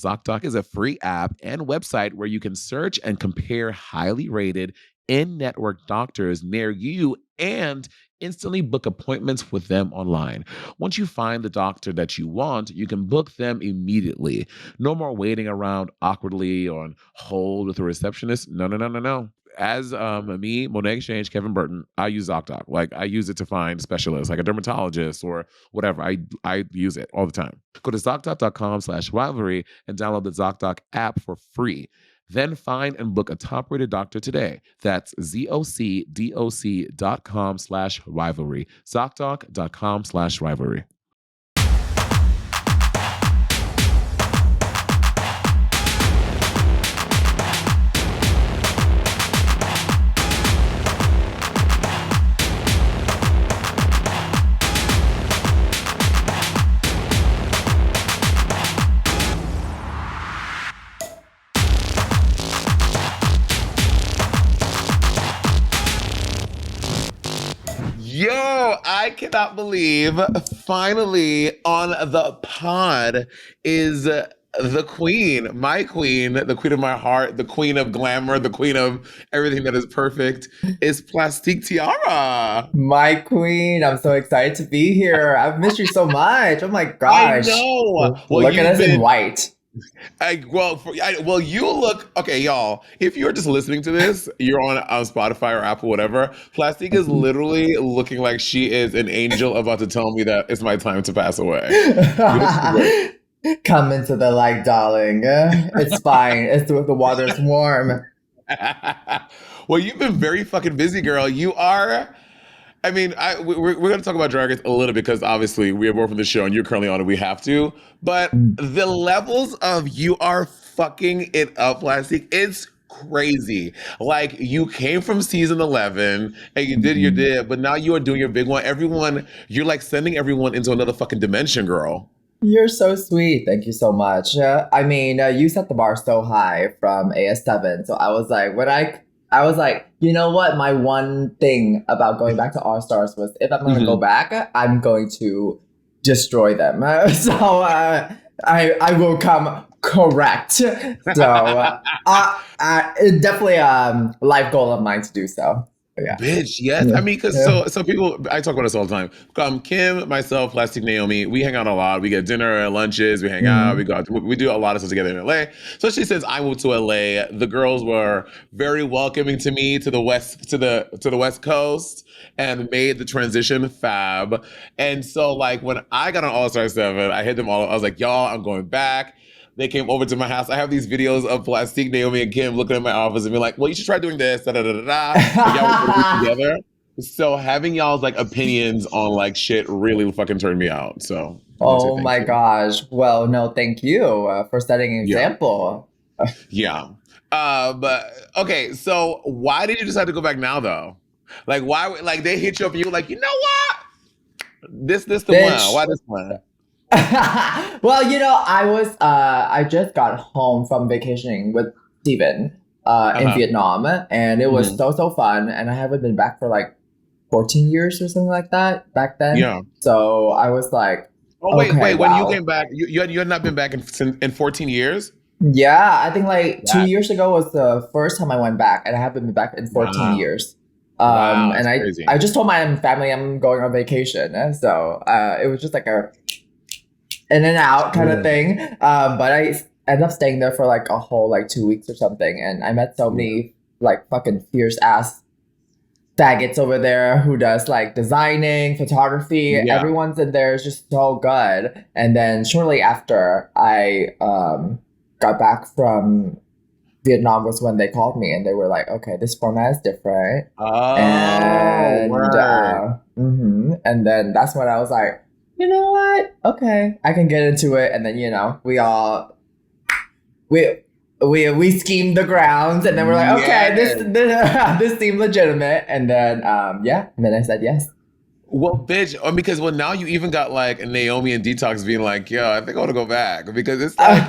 ZocDoc is a free app and website where you can search and compare highly rated in network doctors near you and instantly book appointments with them online. Once you find the doctor that you want, you can book them immediately. No more waiting around awkwardly or on hold with a receptionist. No, no, no, no, no. As me, Monet Exchange, Kevin Burton, I use ZocDoc. Like I use it to find specialists, like a dermatologist or whatever. I use it all the time. Go to ZocDoc.com/rivalry and download the ZocDoc app for free. Then find and book a top-rated doctor today. That's ZocDoc.com/rivalry. ZocDoc.com/rivalry. Yo, I cannot believe finally on the pod is the queen, my queen, the queen of my heart, the queen of glamour, the queen of everything that is perfect, is Plastique Tiara. My queen, I'm so excited to be here. I've missed you so much. Oh my I gosh. know. Well, Look at you've us in been white. well, you look okay, y'all. If you're just listening to this, you're on Spotify or Apple, whatever. Plastique is literally looking like she is an angel about to tell me that it's my time to pass away. You look great. Come into the light, darling. It's fine. The water's warm. Well, you've been very fucking busy, girl. You are. I mean, we're going to talk about Drag Race a little because obviously we are both from the show and you're currently on it. We have to. But the levels of you are fucking it up, Plastic, it's crazy. Like you came from season 11 and you did your Mhm. did, but now you are doing your big one. Everyone, you're like sending everyone into another fucking dimension, girl. You're so sweet. Thank you so much. You set the bar so high from AS7. So I was like, I was like, you know what? My one thing about going back to All Stars was if I'm going to go Mhm. back, I'm going to destroy them. I will come correct. It's definitely a life goal of mine to do so. Yeah. Bitch, yes. Yeah. I mean, because Yeah. so people, I talk about this all the time. Kim, myself, Plastic Naomi, we hang out a lot. We get dinner and lunches. We hang out. Mhm. We do a lot of stuff together in LA. So she says I moved to LA. The girls were very welcoming to me to the west to the West Coast and made the transition fab. And so like when I got on All Star 7, I hit them all. I was like, y'all, I'm going back. They came over to my house. I have these videos of Plastique, Naomi, and Kim looking at my office and be like, well, you should try doing this, da da da da da. And y'all were putting it together. So having y'all's like opinions on like shit really fucking turned me out. So I want to say Oh thank my you. gosh. Well, no, thank you for setting an Yeah. example. Yeah. But okay, so why did you decide to go back now though? Like why like they hit you up and you were like, you know what? This the one. Bitch. Why this one? Well, I just got home from vacationing with Steven in Uh-huh. Vietnam, and it was Mhm. so fun. And I haven't been back for like 14 years or something like that back then. Yeah. So I was like, Oh okay, wait, when you came wow. back, you had not been back in 14 years? Yeah, I think like two That years ago was the first time I went back, and I haven't been back in 14 wow. years. Wow, And that's crazy. I just told my family I'm going on vacation, so it was just like a in and out kind of Yeah. thing. But I ended up staying there for like a whole like 2 weeks or something, and I met so Yeah. many like fucking fierce ass faggots over there who does like designing, photography. Yeah. Everyone's in there is just so good. And then shortly after I got back from Vietnam was when they called me and they were like, okay, this format is different. Oh, word. And then that's when I was like, you know what? Okay, I can get into it. And then, we we schemed the grounds and then we're like, okay, Yes. this seemed legitimate. And then, and then I said yes. Well, bitch, because well now you even got like Naomi and Detox being like, yo, I think I want to go back because it's like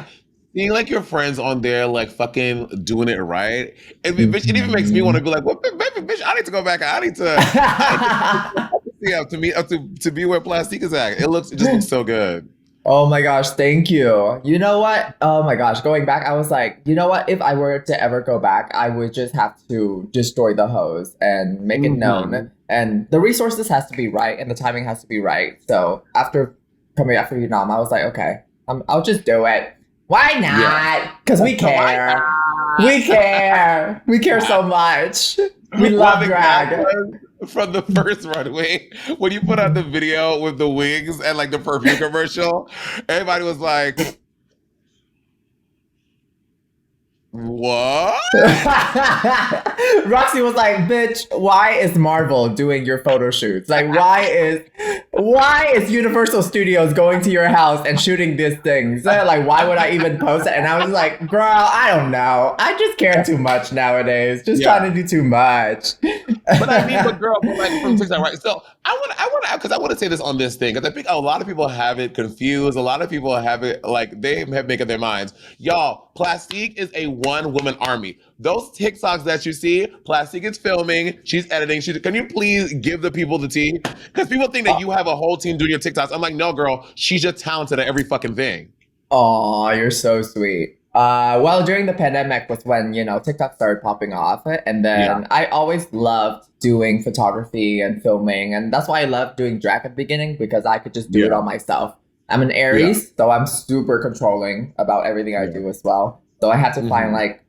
seeing like your friends on there like fucking doing it right. And bitch, it even makes me want to Mhm. be like, well, baby, bitch, I need to go back. I need to see up to me up to be where Plastique is at. It just looks so good. Oh my gosh, thank you. You know what? Oh my gosh, going back, I was like, you know what? If I were to ever go back, I would just have to destroy the hose and make it known. Hmm. And the resources has to be right and the timing has to be right. So after coming back from Vietnam, I was like, okay, I'll just do it. Why Yeah. not? Because we Why care. not? We care. We care so much. We Well, love the gag drag. was from the first runway when you put out the video with the wigs and like the perfume commercial. Everybody was like, "What?" Roxy was like, "Bitch, why is Marvel doing your photo shoots? Like, why is Universal Studios going to your house and shooting these things? Like, why would I even post it?" And I was like, "Girl, I don't know. I just care too much nowadays. Just Yeah. trying to do too much." But I mean, but girl, but like from TikTok, right? So because I want to say this on this thing because I think a lot of people have it confused. A lot of people have it like they have made up their minds. Y'all, Plastique is a one-woman army. Those TikToks that you see, Plastique is filming, she's editing. Can you please give the people the tea? Because people think that you have a whole team doing your TikToks. I'm like, no, girl, she's just talented at every fucking thing. Oh, you're so sweet. Well, during the pandemic was when, TikTok started popping off. And Yeah, then I always loved doing photography and filming. And that's why I loved doing drag at the beginning because I could just do it yeah, on myself. I'm an yeah, Aries, so I'm super controlling about everything I yeah. do as well. So I have to find Hmm. like,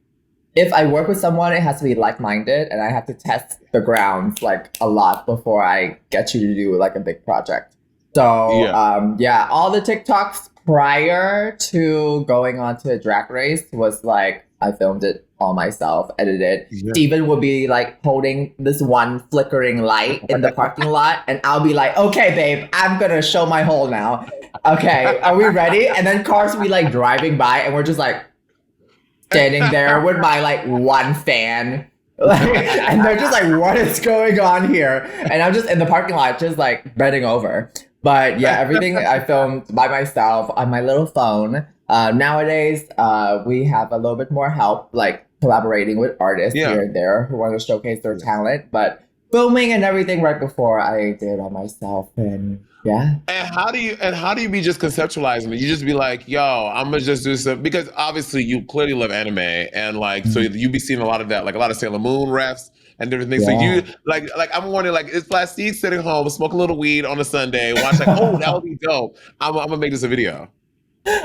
if I work with someone, it has to be like-minded and I have to test the grounds like a lot before I get you to do like a big project. So Yeah, yeah, all the TikToks prior to going on to a drag race was like I filmed it all myself, edited. yeah. Steven would be like holding this one flickering light in the parking lot, and I'll be like, okay, babe, I'm gonna show my hole now. Okay, are we ready? And then cars will be like driving by, and we're just like standing there with my like one fan. And they're just like, what is going on here? And I'm just in the parking lot, just like bending over. But yeah, everything I filmed by myself on my little phone. Nowadays, we have a little bit more help, like collaborating with artists Yeah. here and there who want to showcase their talent. But filming and everything right before I did it on myself. And yeah. And how do you be just conceptualizing it? You just be like, yo, I'm gonna just do some because obviously you clearly love anime and like so Mhm. you be seeing a lot of that, like a lot of Sailor Moon refs and different things. So Yeah. you like I'm wondering like is Plastique sitting home, smoke a little weed on a Sunday, watch like, oh, that would be dope. I'm gonna make this a video.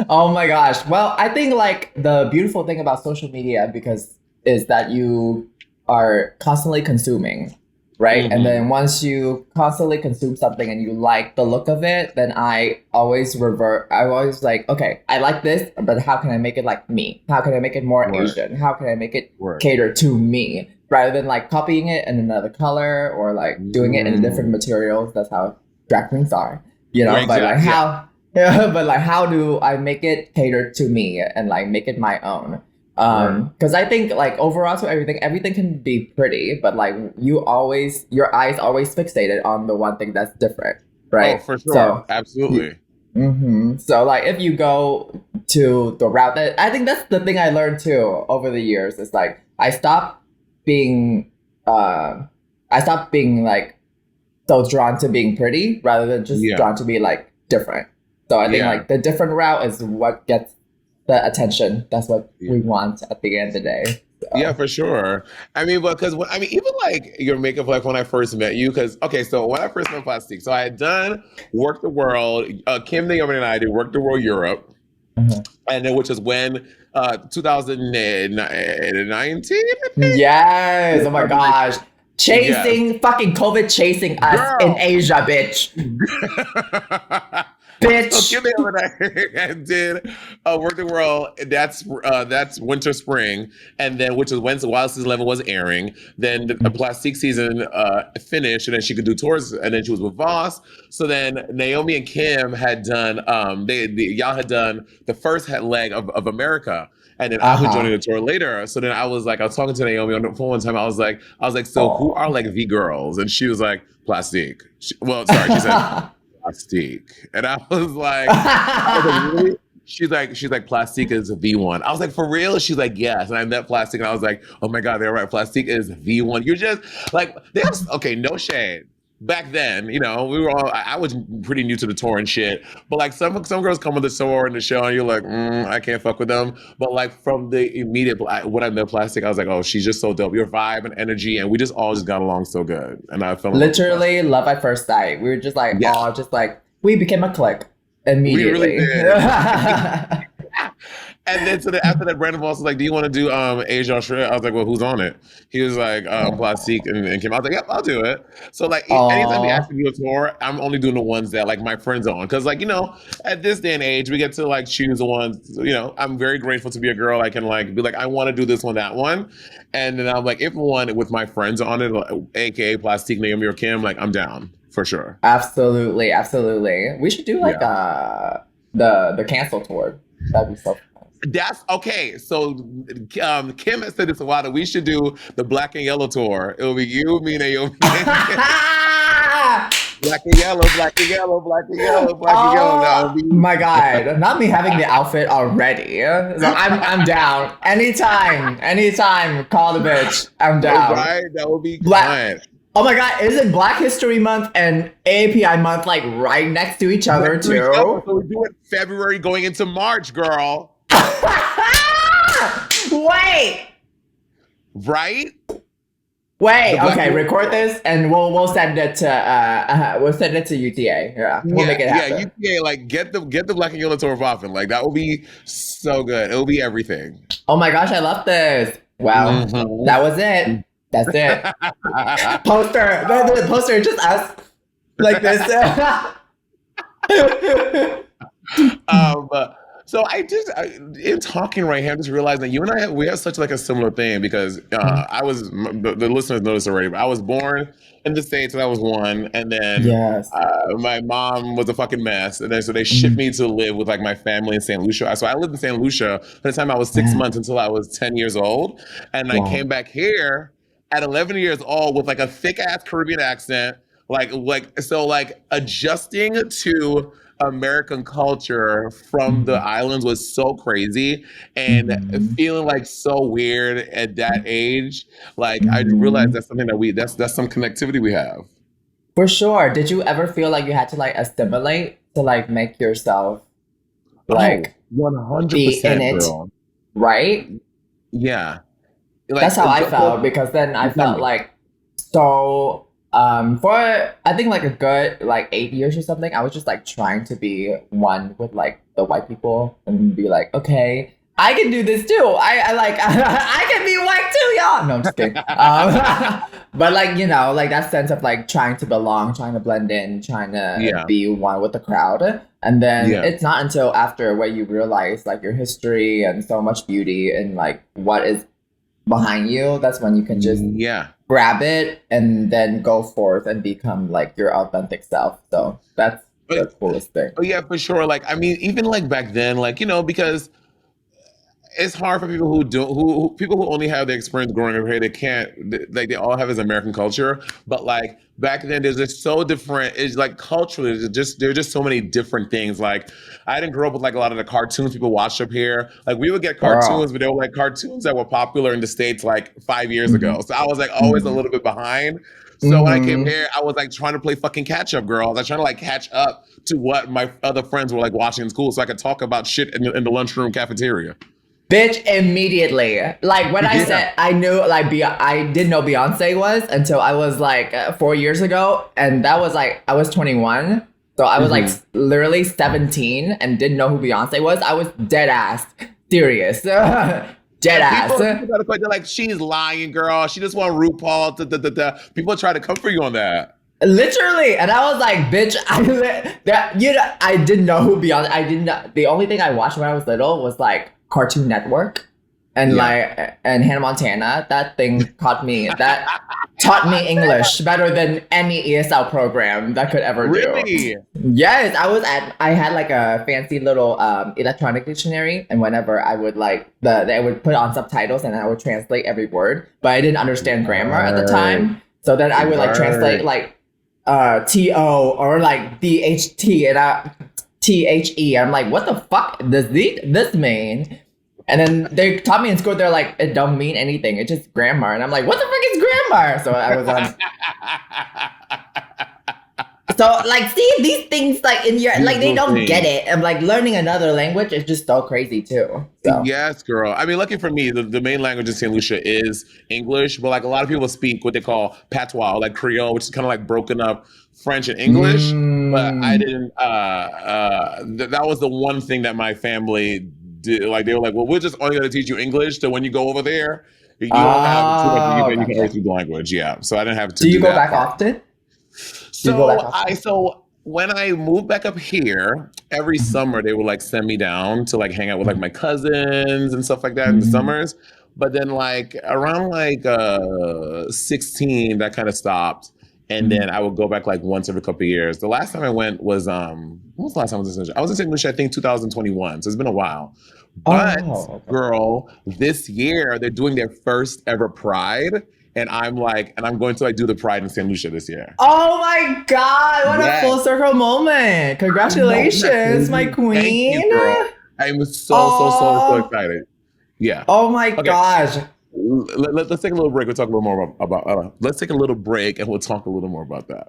Oh my gosh. Well, I think like the beautiful thing about social media because is that you are constantly consuming, right? And Hmm. then once you constantly consume something and you like the look of it, then I always revert. I always like, okay, I like this, but how can I make it like me? How can I make it more Right, Asian? How can I make it right. cater to me? Rather than like copying it in another color or like doing it in different Mm. materials. That's how drag queens are, you know? Right, But like exactly. Yeah. how yeah, but like how do I make it cater to me and like make it my own? Right. Because I think like overall to everything can be pretty, but like your eyes always fixated on the one thing that's different, Oh, right? for sure. So Absolutely. so like if you go to the route that I think that's the thing I learned too over the years is like being uh I stopped being like so drawn to being pretty rather than just Yeah. drawn to be like different. So I think Yeah. like the different route is what gets the attention. That's what Yeah. we want at the end of the day. Yeah, So for sure. I mean, because I mean, even like your makeup, like when I first met you, because okay, so when I first met Plastique, so I had done Work the World. Kim Naomi and I did Work the World Europe, mhm. and then which is when 2019, I Yes. think. Oh my gosh. Yes, Chasing fucking COVID chasing us in girl. Asia, bitch. So Bitch. Kim and I did Work the World. That's winter spring, and then which is when while season 11 was airing. Then the Plastique season finished, and then she could do tours, and then she was with Voss. So then Naomi and Kim had done y'all had done the first leg of America. And then I was joining Uh-huh. the tour later. So then I was talking to Naomi on the phone one time. I was like, so who are Oh. like the girls? And she was like, Plastique. Well, sorry, she said Plastique. And I was like, really? She's like, Plastique is V1. I was like, for real? She's like, yes. And I met Plastique and I was like, oh my God, they're right. Plastique is V1. You're just like, okay, no shade. back then, we were all. I was pretty new to the tour and shit. But like some girls come on the tour and the show, and you're like, I can't fuck with them. But like from the immediate when I met Plastic, I was like, oh, she's just so dope. Your vibe and energy, and we just all just got along so good. And I fell in love with Plastic. Literally love at first sight. We were just like, Yeah, oh, just like we became a clique we really immediately. did. And then after that, Brandon Moss was like, "Do you want to do Asia Australia?" I was like, "Well, who's on it?" He was like, Plastique and Kim. I was like, "Yep, I'll do it." So like, anytime we Oh, actually do a tour, I'm only doing the ones that like my friends are on, because like at this day and age, we get to like choose the ones. I'm very grateful to be a girl. I can like be like, I want to do this one, that one, and then I'm like, if one with my friends on it, like, aka Plastique, Naomi, or Kim, like I'm down for sure. absolutely, absolutely. We should do like Yeah. the cancel tour. That'd be so fun. That's okay. So, Kim has said this a while that we should do the Black and Yellow tour. It'll be you, me, Naomi, Black and Yellow, Black and Yellow, Black and Yellow, Black and Yellow. That Oh would be my god! Not me having the outfit already. So I'm down. Anytime. Call the bitch. I'm down. right. That would be Black. fun. Oh my god! Isn't Black History Month and AAPI Month like right next to each other Next to each other. too? So we do it February going into March, girl. Wait. Right? Wait, The Black okay, and record Yellow. this and we'll send it to we'll send it to UTA. Yeah, we'll make it Yeah, happen. UPA, like get the Black and Yellow tour popping. Like that will be so good. It'll be everything. Oh my gosh, I love this. Wow. Mhm. That was it. That's it. Poster. The poster, just us. Like this. But so in talking right here, I'm just realizing that you and we have such like a similar thing, because the listeners know this already, but I was born in the States when I was one, and then Yes. my mom was a fucking mess, and then so they shipped me to live with like my family in St. Lucia. So I lived in St. Lucia from the time I was 6 months until I was 10 years old, and I Wow. came back here at 11 years old with like a thick ass Caribbean accent, like adjusting to American culture from the Mhm. islands was so crazy, and Mhm. feeling like so weird at that age. Like I realized Mhm. that's something that's some connectivity we have. For sure. Did you ever feel like you had to like assimilate to like make yourself Oh, like be in 100%, it? girl. Right? Yeah. Like That's how I felt because then I you tell felt me. like so for I think like a good like 8 years or something, I was just like trying to be one with like the white people and be like, okay, I can do this too. I like I can be white too, y'all. No, I'm just kidding. But like like that sense of like trying to belong, trying to blend in, trying to Yeah. be one with the crowd. And then Yeah. it's not until after where you realize like your history and so much beauty and like what is behind you, that's when you can just Yeah. grab it and then go forth and become like your authentic self. So that's the But coolest thing. oh yeah, for sure. Like I mean, even like back then, like because it's hard for people who people who only have the experience growing up here. They can't like they all have this American culture, but like back then, there's just so different. It's like culturally, there's just so many different things. Like I didn't grow up with like a lot of the cartoons people watched up here. Like we would get cartoons, Girl. but they were like cartoons that were popular in the States like 5 years Mm-hmm. ago. So I was like always a Mm-hmm. little bit behind. So when I came Mm-hmm. here, I was like trying to play fucking catch up, girl. I was trying to like catch up to what my other friends were like watching in school, so I could talk about shit in the lunchroom cafeteria. Bitch, immediately. Like when I Yeah. said I knew like I didn't know Beyonce was until I was like 4 years ago, and that was like I was 21, so I was like Mhm. literally 17 and didn't know who Beyonce was. I was dead ass serious, dead And ass. people got to quit. They're like, she's lying, girl. She just want RuPaul. Da, da, da, da. People try to come for you on that. Literally, and I was like, "Bitch, I didn't know who Beyonce. I didn't know. The only thing I watched when I was little was like Cartoon Network and Yeah. like and Hannah Montana. That thing that taught me English better than any ESL program that could ever do. Really? Yes, I had like a fancy little electronic dictionary, and whenever I would like they would put on subtitles and I would translate every word, but I didn't understand grammar at the time. So then I would like translate Word. like TO or like DHT and THE. I'm like, what the fuck does this mean? And then they taught me in school, they're like, it don't mean anything. It's just grammar. And I'm like, what the fuck is grammar? So I was on So like, see these things like in your These like they little don't get things. it, and like learning another language is just so crazy too. So. Yes, girl. I mean, lucky for me, the main language in St. Lucia is English, but like a lot of people speak what they call patois, like Creole, which is kind of like broken up French and English. But I Mm. didn't. That was the one thing that my family did. Like they were like, "Well, we're just only going to teach you English, so when you go over there, you don't have too much. Oh, You can always gotcha. speak the language." Yeah, so I didn't have to Do you do go that back part. often? Do you go back So often? when I moved back up here, every Mhm. summer they would like send me down to like hang out with like my cousins and stuff like that in the Mhm. summers. But then like around like 16, that kind of stopped. And Mhm. then I would go back like once every couple of years. The last time I went was when was the last time I was in St. Lucia? I was in St. Lucia, I think 2021. So it's been a while. Oh But wow. Okay. girl, this year they're doing their first ever Pride. And I'm like, and I'm going to like do the Pride in St. Lucia this year. Oh my God! What a Yes. full circle moment! I know, isn't that Congratulations, my crazy? Thank you, queen! girl. I'm so Oh, excited. Yeah. oh my Okay. gosh! Let's take a little break. We'll talk a little more about let's take a little break and we'll talk a little more about that.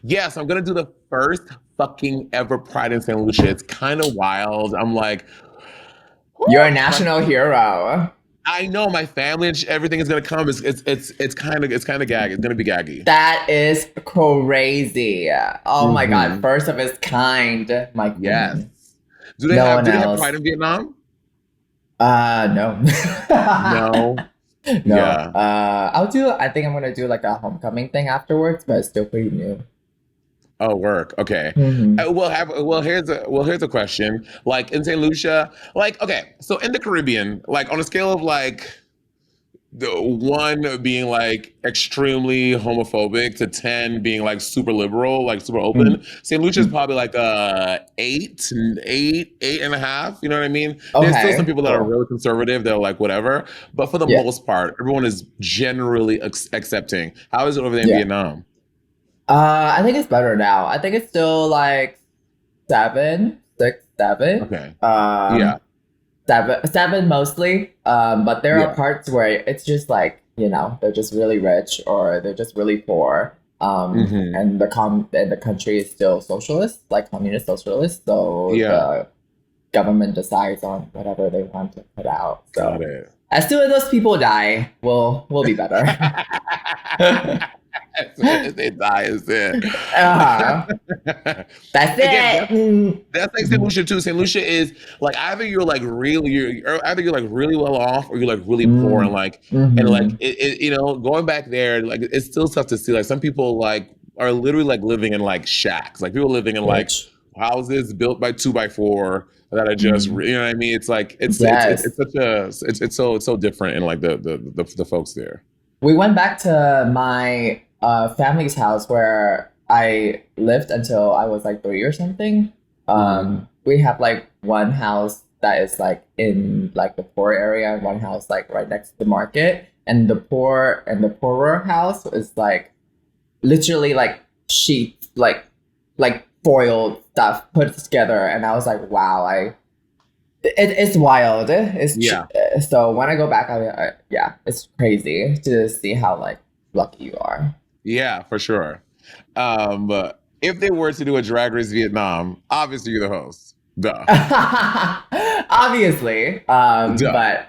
Yes, I'm gonna do the first fucking ever Pride in St. Lucia. It's kind of wild. I'm like, You're a whew, national hero. I know my family and everything is gonna come. It's kind of gaggy. It's gonna be gaggy. That is crazy. Oh my God! Hmm. First of its kind, my Yes. queen. No one Do they have Pride else. in Vietnam? No. No. No. Yeah. I think I'm gonna do like a homecoming thing afterwards, but it's still pretty new. Oh, work. Okay. Hmm. Here's a question. Like in St. Lucia, like okay, so in the Caribbean, like on a scale of like the one being like extremely homophobic to 10 being like super liberal, like super open, St. Lucia is probably like eight and a half. You know what I mean? There's still some Okay, people that are cool. really conservative. They're like whatever, but for the Yeah, most part, everyone is generally accepting. How is it over there in yeah. Vietnam? I think it's better now. I think it's still like seven, six, seven. Okay. Yeah. Seven mostly. But there are Yeah. parts where it's just like, they're just really rich or they're just really poor. Hmm. And the country is still socialist, like communist socialist. So Yeah. the government decides on whatever they want to put out. Got So it. as soon as those people die, we'll be better. They die is it. Uh-huh. That's Again, it. Mm. that's like St. Mhm. Lucia too. St. Lucia is like either you're like really well off or you're like really poor and Mm. like Mhm. going back there like it's still tough to see. Like some people like are literally like living in like shacks. Like people living in like Rich. houses built by 2x4 that are just Mm. you know what I mean. It's like Yes. it's such a it's so different in like the folks there. We went back to my family's house where I lived until I was like 3 or something. Hmm. We have like one house that is like in like the poor area and one house like right next to the market. And the poorer house is like literally like sheets, like foiled stuff put together. And I was like, wow, it's wild. Yeah. So when I go back, yeah, it's crazy to see how like lucky you are. Yeah, for sure. But if they were to do a Drag Race Vietnam, obviously you're the host. Duh. Obviously, Duh. but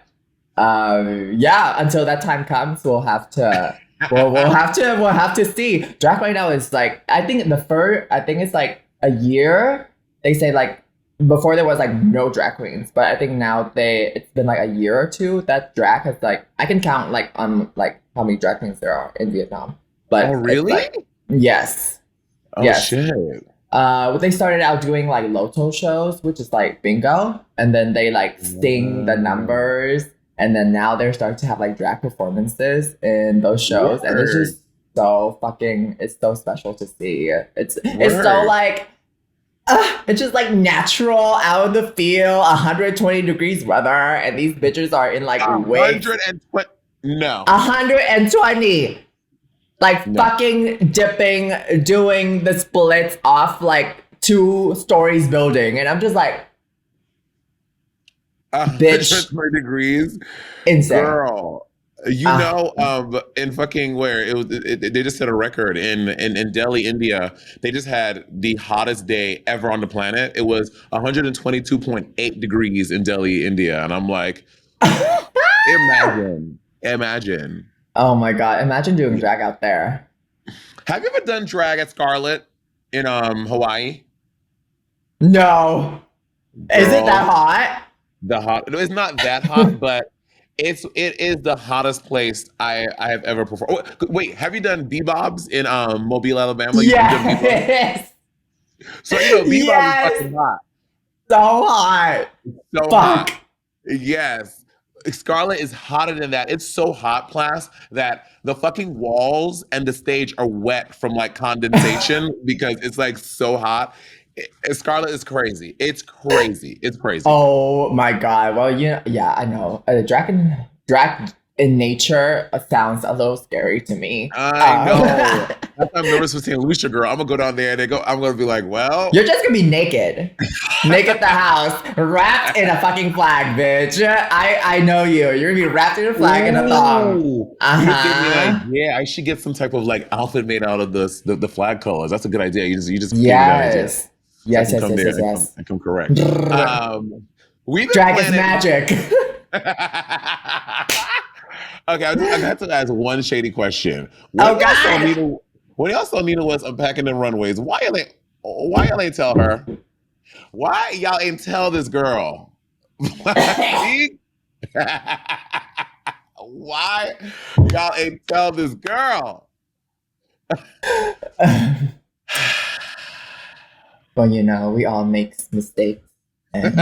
yeah, until that time comes, we'll have to see. Drag right now is like I think it's like a year. They say like before there was like no drag queens, but I think now it's been like a year or two that drag has like I can count like on like how many drag queens there are in Vietnam, Oh, but it's really? like yes, Oh, yes. shit. They started out doing like loto shows, which is like bingo, and then they like sing the Wow. numbers, and then now they're starting to have like drag performances in those shows, and it's Word. just it's so special to see. It's so Word. like it's just like natural out of the field, 120 degrees weather, and these bitches are in like wigs, 120. No. 120 like No. fucking dipping, doing the splits off like 2 stories building. And I'm just like, bitch, 120 degrees. insane. Girl. Ah, In fucking where they just set a record in Delhi, India. They just had the hottest day ever on the planet. It was 122.8 degrees in Delhi, India, and I'm like, imagine. oh my God. Imagine doing drag out there. Have you ever done drag at Scarlet in Hawaii, No. Is it that girl? hot? The hot. No, it's not that hot, but it is the hottest place I have ever performed. Oh, wait, have you done bebobs in Mobile, Alabama? You done bebop? Yes. So you know bebop is Yes. fucking hot, So hot. so Fuck. hot. Yes. Scarlet is hotter than that. It's so hot, Plas, that the fucking walls and the stage are wet from like condensation because it's like so hot. Scarlet is crazy. It's crazy. It's crazy. Oh my God. Well, yeah, I know. Drag in nature sounds a little scary to me. I know. That's why I'm nervous for seeing Lucia Girl. I'm gonna go down there and I'm gonna be like, well, You're just gonna be naked. Naked at the house, wrapped in a fucking flag, bitch. I know you. You're gonna be wrapped in a flag and a thong. ooh, you just gave me an Uh-huh. idea. I should get some type of like outfit made out of the flag colors. That's a good idea. You just gave me that idea. Yes. So I Yes, can yes, come yes, there yes, yes. and come correct. Brrr. We've been Drag is planning. magic. Okay, I have to ask one shady question. Oh God. When y'all saw Nina was unpacking the runways, why y'all ain't tell her? Why y'all ain't tell this girl? See? Why y'all ain't tell this girl? Well, we all make mistakes. And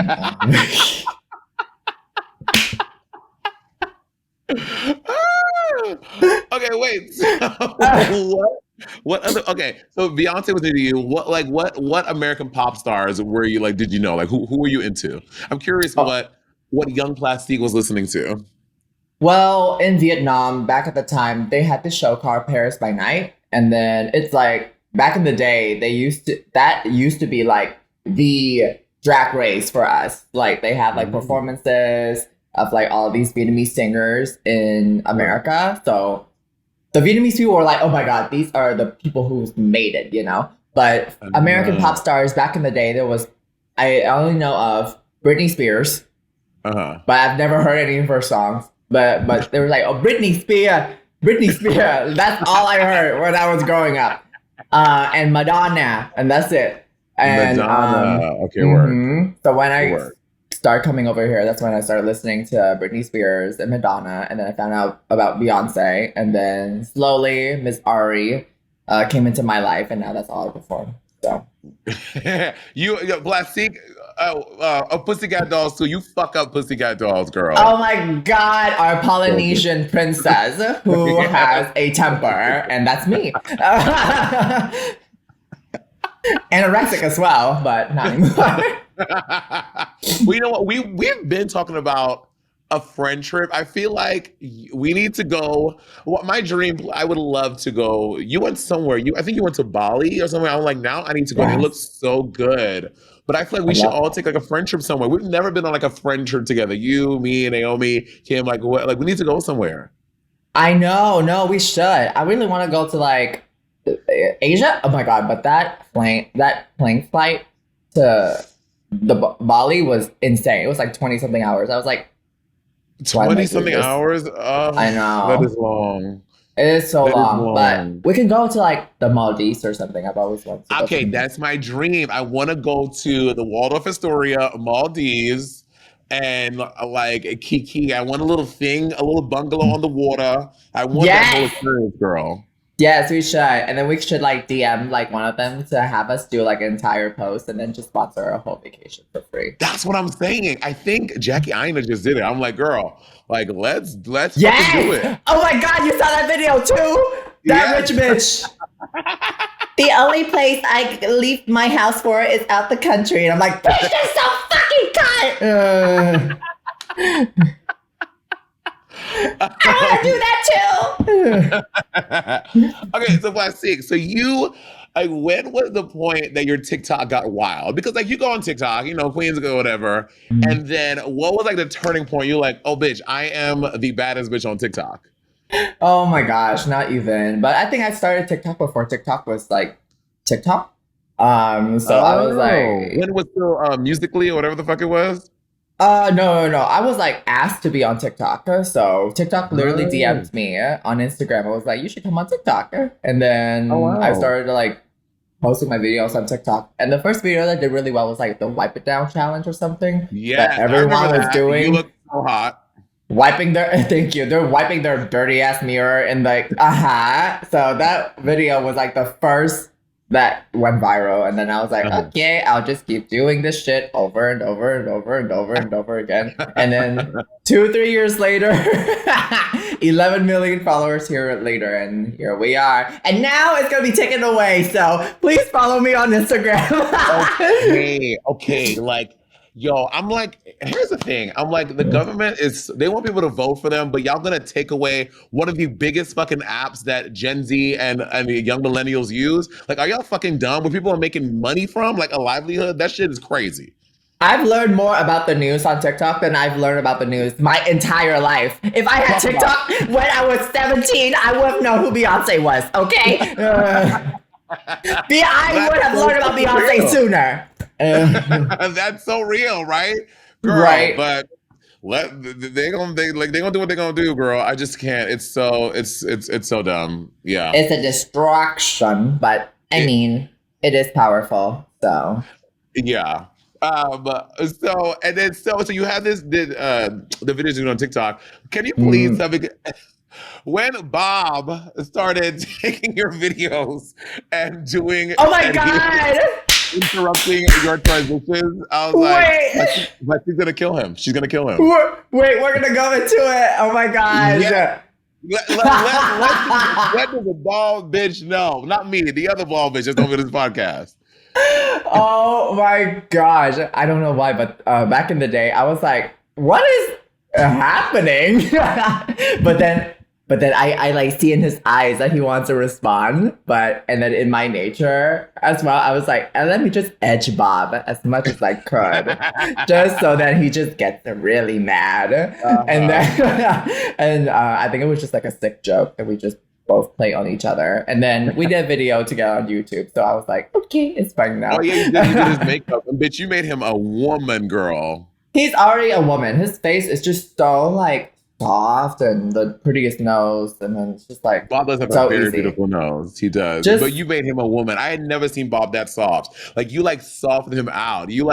Okay, wait. So what other okay, so Beyonce was into you. What American pop stars were you like did you know? Like who were you into? I'm curious oh, what young Plastique was listening to. well, in Vietnam, back at the time, they had the show called Paris by Night. And then it's like back in the day, that used to be like the drag race for us. Like they had like Mm. performances of like all of these Vietnamese singers in America. So the Vietnamese people were like, oh my God, these are the people who's made it. But American Uh, pop stars back in the day, I only know of Britney Spears, uh-huh. but I've never heard any of her songs. But they were like, oh, Britney Spears. That's all I heard when I was growing up. And Madonna, and that's it. And Madonna. Okay, word. so when I Word. started coming over here, that's when I started listening to Britney Spears and Madonna, and then I found out about Beyonce, and then slowly Miss Ari came into my life, and now that's all I perform. So Plastique, Pussycat Dolls too. You fuck up Pussycat Dolls, girl. oh my God, our Polynesian princess who has a temper, and that's me. Anorexic as well, but not anymore. Well, you know what? We've been talking about a friend trip. I feel like we need to go. What my dream? I would love to go. You went somewhere. I think you went to Bali or somewhere. I'm like, now I need to go. And it looks Yes, so good. But I feel like I we should love all that. take like a friend trip somewhere. We've never been on like a friend trip together. You, me, and Naomi, Kim. Like, what? Like, we need to go somewhere. I know, no, we should. I really want to go to like Asia. Oh my God, but that plane flight to the Bali was insane. It was like 20 something hours. I was like, why am I 20 doing something this? hours. I That is know. long. It is so That is long, but long. we can go to like the Maldives or something. I've always wanted to go to Okay, the Maldives. that's my dream. I want to go to the Waldorf Astoria, Maldives, and like Kiki. I want a little thing, a little bungalow on the water. I want that whole Yes, experience, girl. yes, we should, and then we should like DM like one of them to have us do like an entire post, and then just sponsor a whole vacation for free. That's what I'm saying. I think Jackie Aina just did it. I'm like, girl, like let's fucking do Yes! it. Oh my God, you saw that video too? That rich Yes. bitch. The only place I leave my house for is out the country. And I'm like, bitch, that's so fucking cunt. I want to do that too. Okay, so Plastic. So like when was the point that your TikTok got wild? Because like you go on TikTok, you know, Queens go whatever, and then what was like the turning point? You're like, oh bitch, I am the baddest bitch on TikTok. Oh my gosh, not even. But I think I started TikTok before TikTok was like TikTok. So I was Oh, when like, it was still Musically or whatever the fuck it was. no. I was like asked to be on TikTok. So TikTok literally Oh, DM'd me on Instagram. I was like, you should come on TikTok. And oh then I wow. started like posting my videos on TikTok. And the first video that did really well was like the wipe it down challenge or something that Yes, I remember everyone was that. You doing. look so hot. Wiping their thank you. They're wiping their dirty ass mirror and like So that video was like the first that went viral, and then I was like, Uh-huh. okay, I'll just keep doing this shit over and over and over and over and over again. And then 2, 3 years later, 11 million followers here later, and here we are. And now it's gonna be taken away. So please follow me on Instagram. Okay, okay. Like, yo, I'm like, here's the thing. I'm like, the government is, they want people to vote for them, but y'all gonna take away one of the biggest fucking apps that Gen Z and the young millennials use. Like, are y'all fucking dumb? Where people are making money from, like a livelihood? That shit is crazy. I've learned more about the news on TikTok than I've learned about the news my entire life. If I had Talk about TikTok when I was 17, I would have known who Beyonce was, okay? I That's would have so learned about fucking Beyonce real. sooner. That's so real, right? Girl, Right. but they gonna do what they gonna do, girl. I just can't. It's so dumb. Yeah. It's a distraction, but I It, mean, it is powerful. So, yeah. So and then so you have the videos you do on TikTok. Can you please mm. tell me when Bob started taking your videos and doing Oh my and he was God! interrupting your transitions? I was Wait! like she's gonna kill him. She's gonna kill him. Wait, we're gonna go into it. Oh my Yeah. gosh. Let the bald bitch know. Not me, the other bald bitch that's over this podcast. Oh my gosh. I don't know why, but back in the day, I was like, what is happening? but then I like see in his eyes that he wants to respond. And then in my nature as well, I was like, let me just edge Bob as much as I could. Just so that he just gets really mad. And Uh-huh. then I think it was just like a sick joke that we just both play on each other. And then we did a video together on YouTube. So I was like, okay, it's fine Oh now. yeah, you did his makeup. And bitch, you made him a woman, girl. He's already a woman. His face is just so like soft and the prettiest nose. And then it's just like Bob does have a so very easy. beautiful nose. He does. But Just you made him a woman. I had never seen Bob that soft. Like you like softened him out. You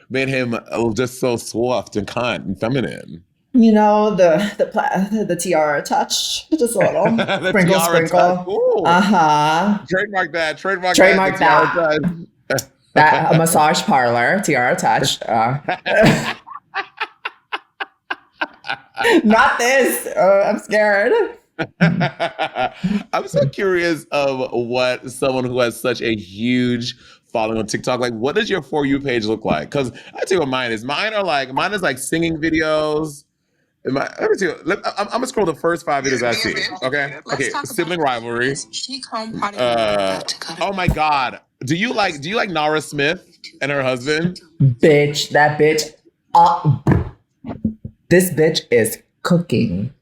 made him just so soft and kind and feminine. the tiara touch, just a little The sprinkle, tiara touch. sprinkle. Ooh. Uh huh. Trademark that. Trademark that. The Trademark tiara that. touch. That a massage parlor tiara touch. Not this. I'm scared. I'm so curious of what someone who has such a huge following on TikTok, like what does your For You page look like? Because I tell you what mine is. Mine is like singing videos. Let me tell you, I'm gonna scroll the first 5 videos I see. Okay. Okay. Sibling Rivalry. Uh, oh my God. Do you like Nara Smith and her husband? Bitch, that bitch. Uh, this bitch is cooking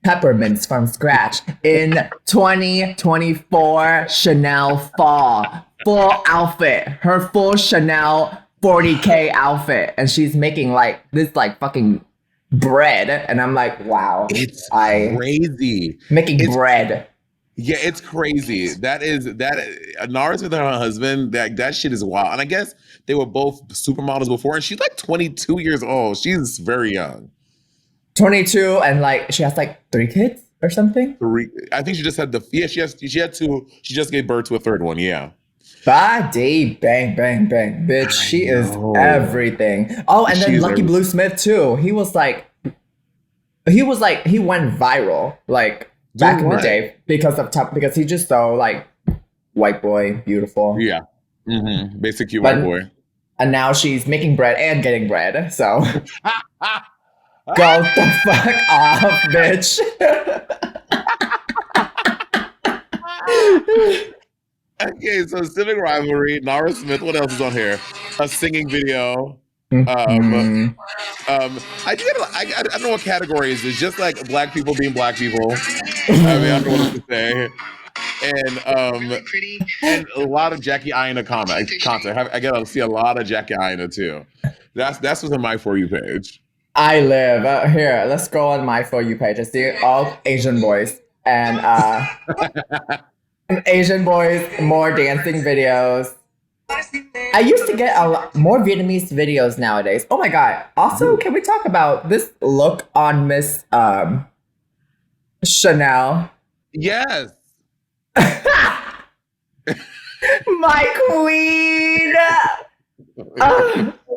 peppermints from scratch in 2024 Chanel fall. Full outfit. Her full Chanel 40K outfit. And she's making like this like fucking bread. And I'm like, wow. It's I crazy. making It's bread. Yeah, it's crazy. Nara's with her husband. That shit is wild. And I guess they were both supermodels before, and she's like 22 years old. She's very young. 22 and like she has like 3 kids or something. I think she just had she had two. She just gave birth to a third one. Yeah. Body bang bang bang, bitch. I She is know. everything. Oh, and She then is Lucky every Blue Smith too. He went viral like back doing in the what? day because he's just so like white boy, beautiful. Yeah. Basic cute white But boy. and now she's making bread and getting bread. So go the fuck off, bitch. Okay, so Sibling Rivalry, Nara Smith. What else is on here? A singing video. Um, Mhm. I do get. I don't know what category is this. Just like black people being black people. I mean, I don't know what else to say. And a lot of Jackie Aina content. I get to see a lot of Jackie Aina too. That's what's on my For You page. I live here. Let's go on my For You page. I see all Asian boys and Asian boys, more dancing videos. I used to get a lot more Vietnamese videos nowadays. Oh my god! Also, can we talk about this look on Miss Chanel? Yes. My queen!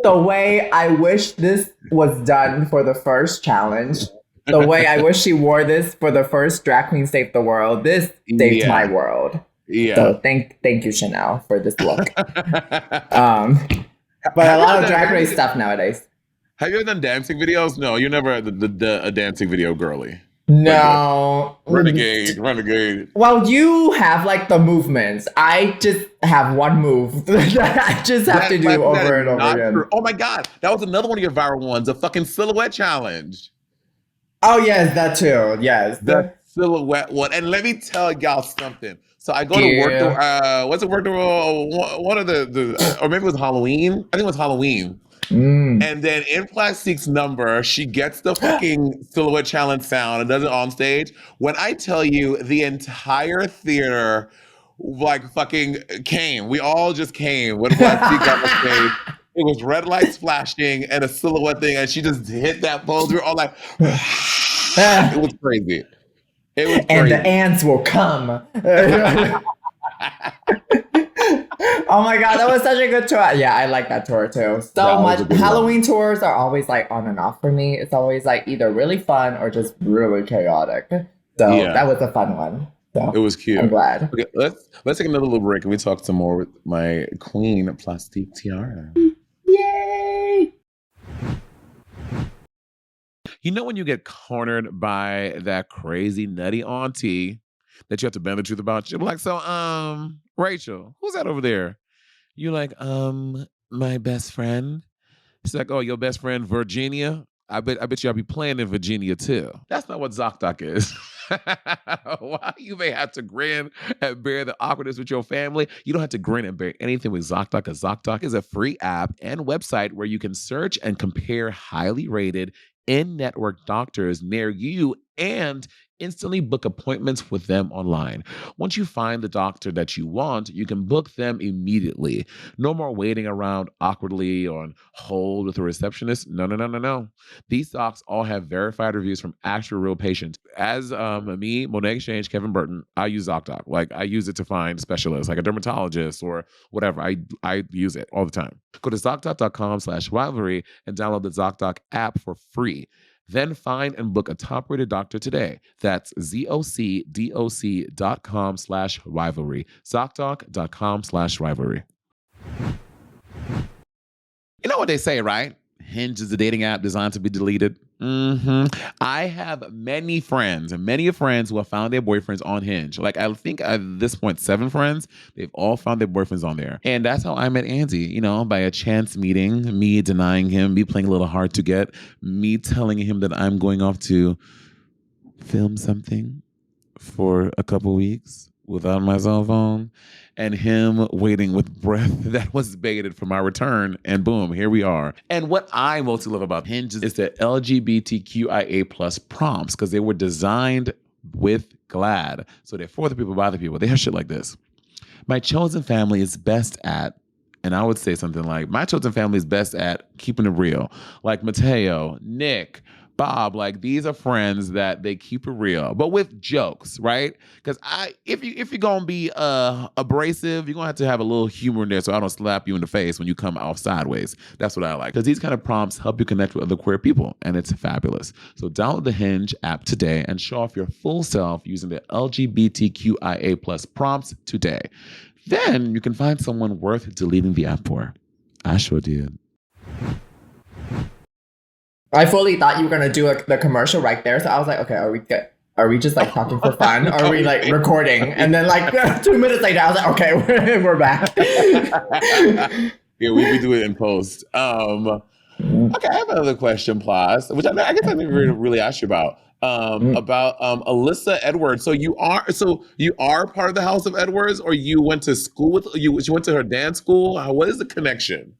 The way I wish this was done for the first challenge. The way I wish she wore this for the first Drag Queen Save the World. This saved my Yeah. world. Yeah. So thank you, Chanel, for this look. Have But a you lot ever of done, Drag Race stuff nowadays. have you ever done dancing videos? No, you're never a dancing video girly. Like the No. renegade. Well, you have like the movements. I just have one move that I just have to do That over is and over not again. true. Oh my god, that was another one of your viral ones, a fucking silhouette challenge. Oh yes, that too. Yes. The silhouette one. And let me tell y'all something. So I go to work the Yeah. was it work the one of the or maybe it was Halloween? I think it was Halloween. Mm. And then in Plastique's number, she gets the fucking silhouette challenge sound and does it on stage. When I tell you the entire theater like fucking came. We all just came when Plastique got on stage. It was red lights flashing and a silhouette thing, and she just hit that pose. We were all like, it was crazy. It was And the crazy. ants will come. Oh my god, that was such a good tour. Yeah, I like that tour too. So That was a much. good one. Halloween tours are always like on and off for me. It's always like either really fun or just really chaotic. So Yeah, that was a fun one. it So was I'm cute. glad. Okay, let's take another little break and we talk some more with my queen, Plastique Tiara. Yay! You know when you get cornered by that crazy nutty auntie that you have to bend the truth about? You're like, so Rachel, who's that over there? You're like, my best friend. She's like, oh, your best friend Virginia. I bet you I'll be playing in Virginia too. That's not what ZocDoc is. While you may have to grin and bear the awkwardness with your family, you don't have to grin and bear anything with ZocDoc, because ZocDoc is a free app and website where you can search and compare highly rated in-network doctors near you and instantly book appointments with them online. Once you find the doctor that you want, you can book them immediately. No more waiting around awkwardly or on hold with a receptionist. No, no, no, no, no. These docs all have verified reviews from actual real patients. As me, Monet Exchange, Kevin Burton, I use ZocDoc. Like I use it to find specialists, like a dermatologist or whatever. I use it all the time. Go to ZocDoc.com/rivalry and download the ZocDoc app for free. Then find and book a top-rated doctor today. That's ZocDoc.com/rivalry. ZocDoc.com/rivalry. You know what they say, right? Hinge is a dating app designed to be deleted. I have many friends who have found their boyfriends on Hinge. Like I think at this point, 7 friends, they've all found their boyfriends on there. And that's how I met Andy, by a chance meeting, me denying him, me playing a little hard to get, me telling him that I'm going off to film something for a couple weeks without my cell phone, and him waiting with breath that was baited for my return. And boom, here we are. And what I mostly love about Hinge is the LGBTQIA plus prompts, because they were designed with GLAD. So they're for the people, by the people. They have shit like this. My chosen family is best at, and I would say something like, my chosen family is best at keeping it real. Like Mateo, Nick, Bob, like these are friends that they keep it real, but with jokes, right? Because if you're gonna be abrasive, you're gonna have a little humor in there, so I don't slap you in the face when you come off sideways. That's what I like, because these kind of prompts help you connect with other queer people, and it's fabulous. So download the Hinge app today and show off your full self using the LGBTQIA plus prompts today. Then you can find someone worth deleting the app for. I sure did. I fully thought you were gonna do the commercial right there, so I was like, okay, are we good? are we just like talking for fun? Or are we like recording? And then like 2 minutes later, I was like, okay, we're back. Yeah, we do it in post. Okay, I have another question, Plus, which I guess I never really asked you about Alyssa Edwards. So you are part of the House of Edwards, or you went to school with you? You went to her dance school. What is the connection?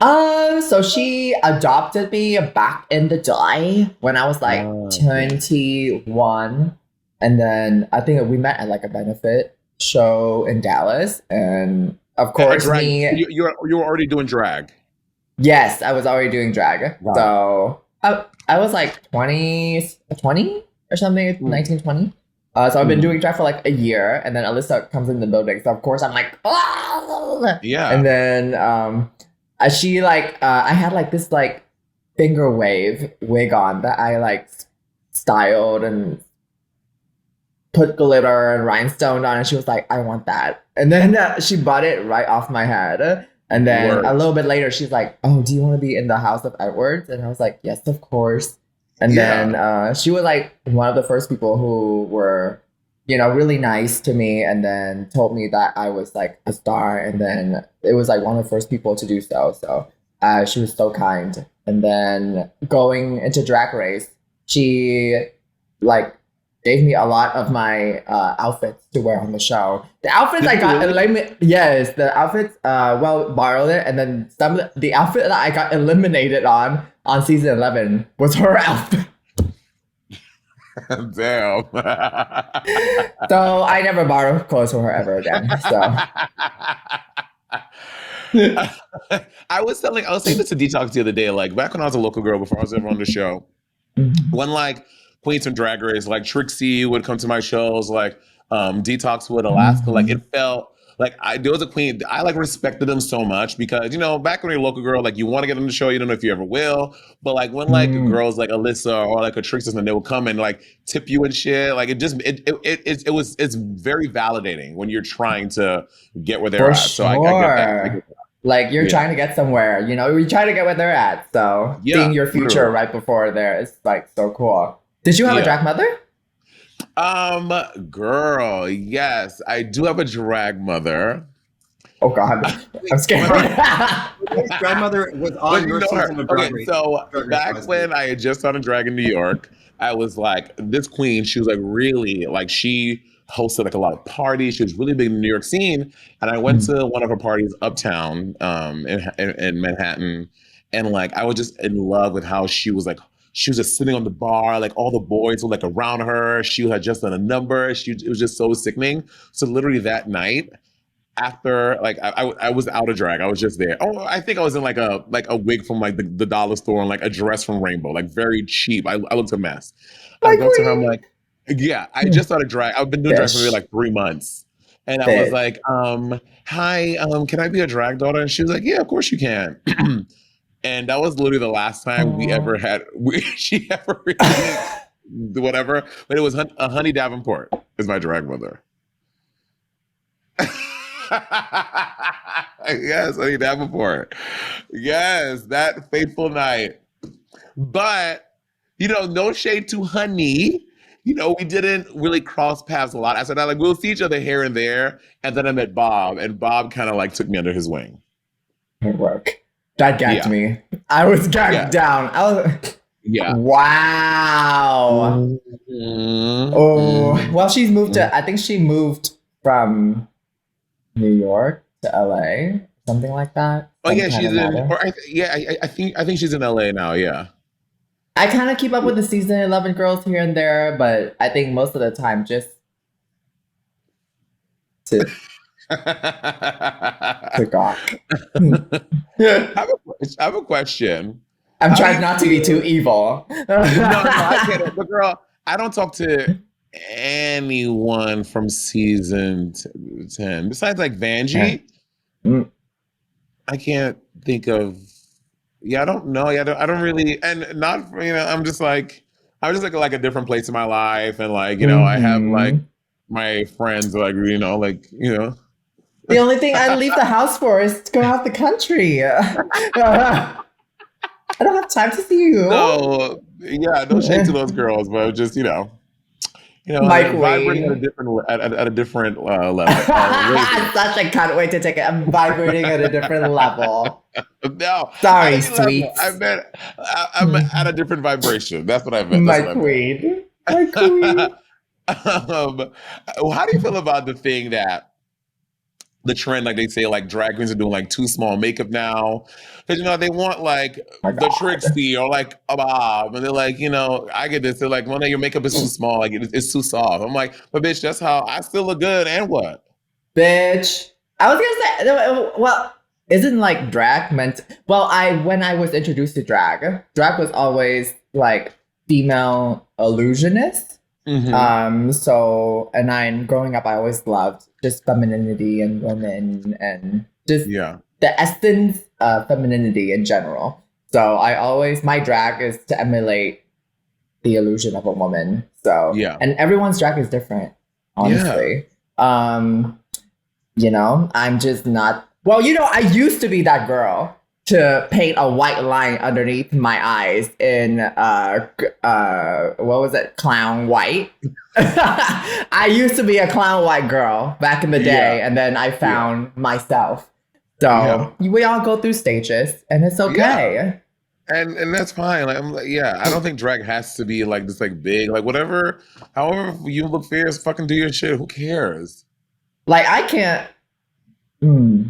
So she adopted me back in the day when I was like Yeah. 21. And then I think we met at like a benefit show in Dallas. And of A course, drag. me, You were already doing drag. yes, I was already doing drag. Got it. So I was like 20 or something, Mm. 19, 20. So I've been Mm. doing drag for like a year. And then Alyssa comes in the building. So of course, I'm like, "Ah!" Yeah. And then she like I had like this like finger wave wig on that I like styled and put glitter and rhinestone on, and she was like, I want that. And then she bought it right off my head. And then a Word. little bit later, she's like, oh, do you want to be in the House of Edwards? And I was like, yes, of course. And Yeah. then she was like one of the first people who were, really nice to me, and then told me that I was like a star. And then it was like one of the first people to do so. So she was so kind. And then going into Drag Race, she like gave me a lot of my outfits to wear on the show. The outfits Did I you got really? eliminated. Yes, the outfits. Borrowed it, and then the outfit that I got eliminated on season 11 was her outfit. Damn. So I never borrow clothes from her ever again. So I was saying this to Detox the other day, like back when I was a local girl before I was ever on the show, when like Queens from Drag Race, like Trixie would come to my shows, like Detox would, Alaska, like it felt like there was a queen. I like respected them so much because back when you're a local girl, like you want to get on the show, you don't know if you ever will, but like when like girls like Alyssa or like a Trixie and they will come and like tip you and shit, like it's very validating when you're trying to get where they're for at. So I get that. sure. Like you're Yeah. trying to get somewhere, you're trying to get where they're at. So Yeah, seeing your future literally. right before there is like so cool. Did you have a Yeah. drag mother? Girl, yes, I do have a drag mother. Oh God, I'm scared. His grandmother was But on you your know her. season of Okay, Drag Race. so Drag Race back Lesbian. when I had just started drag in New York, I was like, this queen, she was like really, like she hosted like a lot of parties. She was really big in the New York scene. And I went to one of her parties uptown in Manhattan. And like I was just in love with how she was just sitting on the bar, like all the boys were like around her. She had just done a number. It was just so sickening. So literally that night, after like I was out of drag. I was just there. Oh, I think I was in like a wig from like the dollar store and like a dress from Rainbow, like very cheap. I looked a mess. I My go to her, I'm queen. like, yeah, I just started drag. I've been doing drag for maybe Fish. like 3 months. And I was Fish. like, hi, can I be a drag daughter? And she was like, yeah, of course you can. And that was literally the last time we ever Oh. had she ever really whatever. But it was Honey Davenport is my drag mother. Yes, Honey Davenport. Yes, that fateful night. But, no shade to Honey. We didn't really cross paths a lot. I said, like, we'll see each other here and there. And then I met Bob, and Bob kind of like took me under his wing. Good work. That gagged Yeah. me. I was gagged Yeah. down. I was Yeah. wow. Mhm. Oh, well, I think she moved from New York to LA, something like that. Oh Some yeah, kind she's of in. matter. Or I think she's in LA now. Yeah. I kind of keep up with the season 11 girls here and there, but I think most of the time just to gawk. I have a question. I'm How do trying you not to be too evil. No, I get it. But girl, I don't talk to anyone from season 10 besides like Vanjie. Mm. I can't think of. Yeah, I don't know. Yeah, I don't really, and not. I'm just like a different place in my life, and like I have like Mhm. my friends, like The only thing I leave the house for is to go out the country. I don't have time to see you. So yeah, no shade to those girls, but just You know, My vibrating at a queen. different at a different level. Wavelength. Such a can't wait to take it. I'm vibrating at a different level. No, I Sorry, didn't mean level. I sweets. meant I'm at a different vibration. That's what I meant. That's My what I meant. queen. My queen. How do you feel about the thing that the trend, like they say, like drag queens are doing like too small makeup now? Because they want like My the God. Trixie or like a Bob, and they're like, I get this. They're like, well, no, your makeup is too small, like it's too soft. I'm like, but bitch, that's how I still look good, and what? Bitch. I was gonna say, well, isn't like drag meant? Well, when I was introduced to drag was always like female illusionist. Mm-hmm. So and I growing up, I always loved just femininity and women and just Yeah. the essence of femininity in general. So I always my drag is to emulate the illusion of a woman. So Yeah. and everyone's drag is different, Yeah. honestly. I'm just not well, I used to be that girl to paint a white line underneath my eyes in what was it? Clown white. I used to be a clown white girl back in the Yeah. day, and then I Yeah. found myself. Yeah. So we all go through stages, and it's Yeah. okay. And that's fine. Like I'm like, yeah, I don't think drag has to be like this like big. Like whatever, however you look fierce, fucking do your shit. Who cares? Like I can't. Hmm.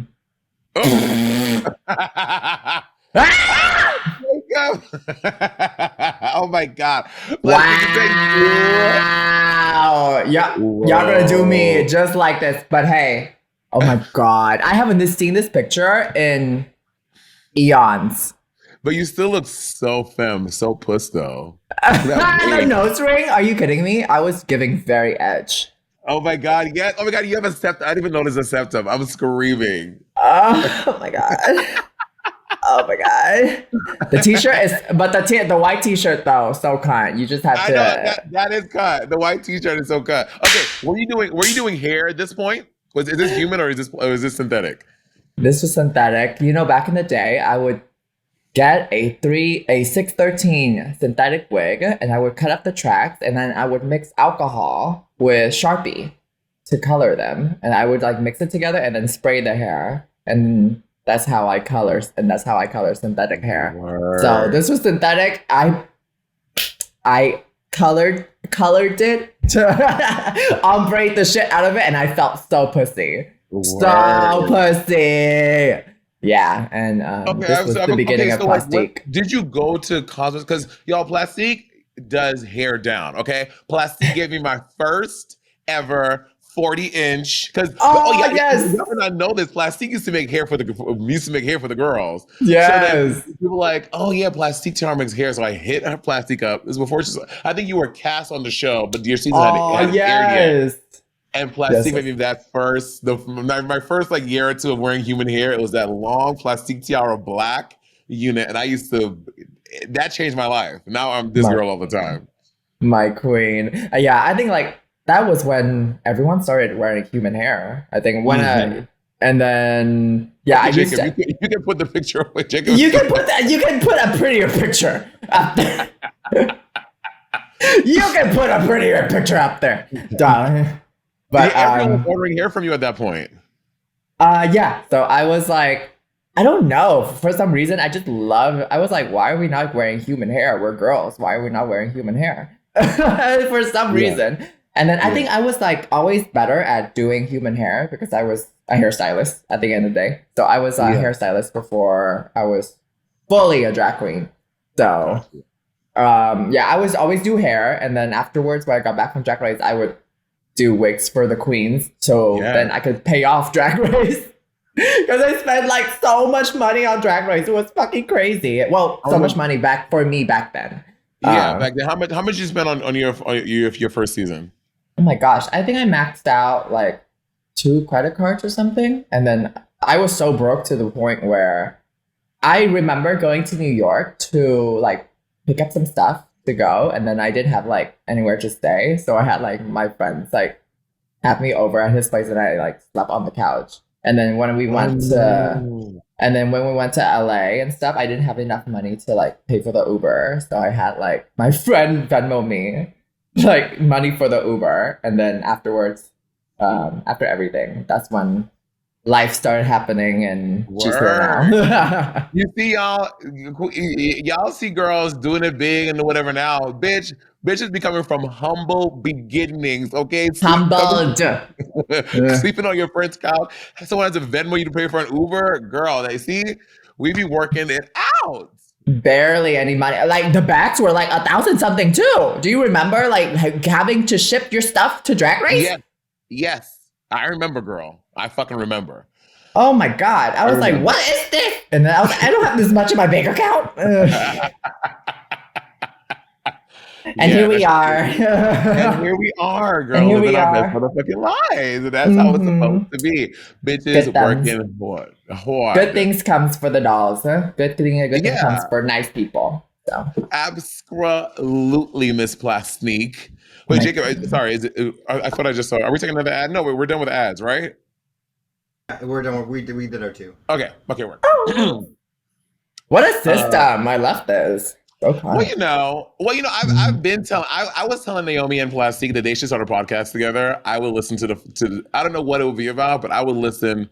Oh. Ah! Oh my god. Plastic is like, Wow! Yeah, y'all gonna do me whoa. just like this, but hey, oh my god, I haven't seen this picture in eons. But you still look so femme, so puss though. That The wig. nose ring? Are you kidding me? I was giving very edge. Oh my god, yes. Oh my god, you have a septum. I didn't even notice a septum. I'm screaming. Oh my god. Oh my god. The t-shirt is, but the white t-shirt though, so kind. You just have I know to. that is cut. The white t-shirt is so cut. Okay, were you doing hair at this point? Is this human or is this synthetic? This was synthetic. Back in the day, I would get a 613 synthetic wig, and I would cut up the tracks, and then I would mix alcohol with Sharpie to color them, and I would like mix it together and then spray the hair, and that's how I color, synthetic hair. So Word. this was synthetic. I colored it to ombre the shit out of it, and I felt so pussy. So Word. pussy. Yeah, and Okay, this was the beginning okay. of So like, what Plastique. did you go to cosmetics? Because y'all, Plastique does hair down. Okay, Plastique gave me my first ever 40-inch. Because Oh yeah, yes, you not know this. Plastique used to make hair for the girls. So then yes. people were like, oh yeah, Plastique Tiara makes hair. So I hit her Plastique up. This was before I think you were cast on the show, but your season Oh hadn't aired yet. yes, And yes, Plastique made yes. me my first like year or two of wearing human hair. It was that long Plastique Tiara black unit, and that changed my life. Now I'm this My girl all the time. my queen. Yeah, I think like that was when everyone started wearing human hair. I think Mhm. and then yeah, I Okay, used Jacob, to. you can put the picture away. Jacob is You still can put that. You can put a prettier picture up there. You can put a prettier picture up there, darling. But everyone was ordering hair from you at that point. yeah. So I was like, I don't know. For some reason, I was like, why are we not wearing human hair? We're girls. Why are we not wearing human hair? For some Yeah, reason. And then I yeah, think I was like always better at doing human hair because I was a hairstylist at the end of the day. So I was a yeah. hairstylist before I was fully a drag queen. So Gotcha. yeah, I was always do hair, and then afterwards, when I got back from Drag Race, I would do wigs for the queens, so Yeah. then I could pay off Drag Race. Because I spent like so much money on Drag Race, it was fucking crazy. Well, Oh so my, much money back for me back then. yeah. Um, Back then, how much you spent on your first season? oh my gosh, I think I maxed out like 2 credit cards or something, and then I was so broke to the point where I remember going to New York to like pick up some stuff to go, and then I didn't have like anywhere to stay, so I had like my friends like have me over at his place, and I like slept on the couch. And then Oh no. when we went to LA and stuff, I didn't have enough money to like pay for the Uber, so I had like my friend Venmo me. like money for the Uber, and then afterwards, after everything, that's when life started happening, and she's here Word. now. You see y'all see girls doing it big and whatever now. Bitch is becoming from humble beginnings, okay? Humbled. Yeah. Sleeping on your friend's couch. Someone has to Venmo you to pay for an Uber. Girl, they see, we be working it out. Barely any money. Like the bags were like 1,000 something too. Do you remember like having to ship your stuff to Drag Race? Yes, yes. I remember, girl. I fucking remember. Oh my God. I I was like, remember. what is this? And then I was like, I don't have this much in my bank account. And here we are. And here we are, girl, And here living we our best are. motherfucking lives. And that's how it's Mhm. supposed to be. Bitches Good thumbs. working Good hard. things comes for the dolls. Huh? Good thing comes Yeah, for nice people. So absolutely, Miss Plastique. Wait, nice. Jacob, sorry, is it, I thought I just saw. Are we taking another ad? No, we're done with ads, right? We're done. We did our two. Okay, work. What a system. Uh, I love this. So fun. I've been telling. I was telling Naomi and Plastique that they should start a podcast together. I would listen to. I don't know what it would be about, but I would listen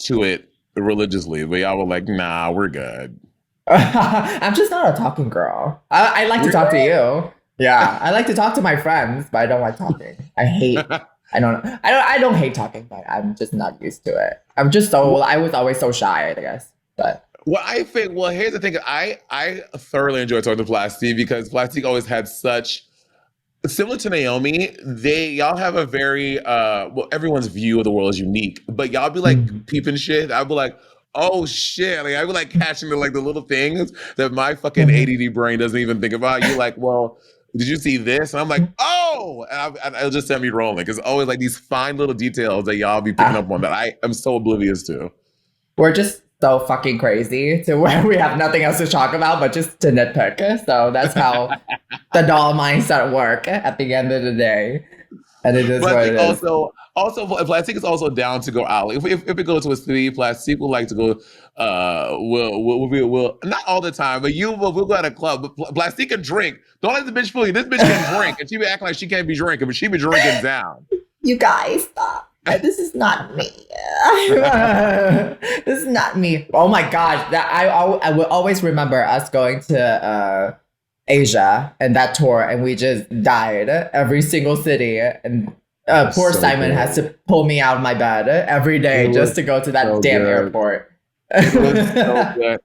to it religiously. But y'all were like, nah, we're good. I'm just not a talking girl. I like to talk to you. Yeah, I like to talk to my friends, but I don't like talking. I don't hate talking, but I'm just not used to it. I was always so shy, I guess. But Well, I think. Well, here's the thing. I thoroughly enjoy talking to Plastique because Plastique always had such similar to Naomi. Y'all have a very well, everyone's view of the world is unique, but y'all be like peeping shit. I'll be like, oh shit, like I be like catching the little things that my fucking ADD brain doesn't even think about. You're like, well, did you see this? And I'm like, oh, and it'll just send me rolling because always like these fine little details that y'all be picking uh, up on that I am so oblivious to. we're just so fucking crazy to where we have nothing else to talk about but just to nitpick. So that's how the doll mindset work at the end of the day. And it is But I what think it is. also Plastic is also down to go out. If it goes to a city, Plastic will like to go. We'll not all the time, but we'll go at a club. But Plastic can drink. Don't let the bitch fool you. This bitch can drink, and she be acting like she can't be drinking, but she be drinking down. You guys, stop. This is not me. This is not me. Oh my God. I will always remember us going to Asia and that tour, and we just died every single city. And poor So Simon good. has to pull me out of my bed every day It just was to go to that so damn good. airport. It was so good.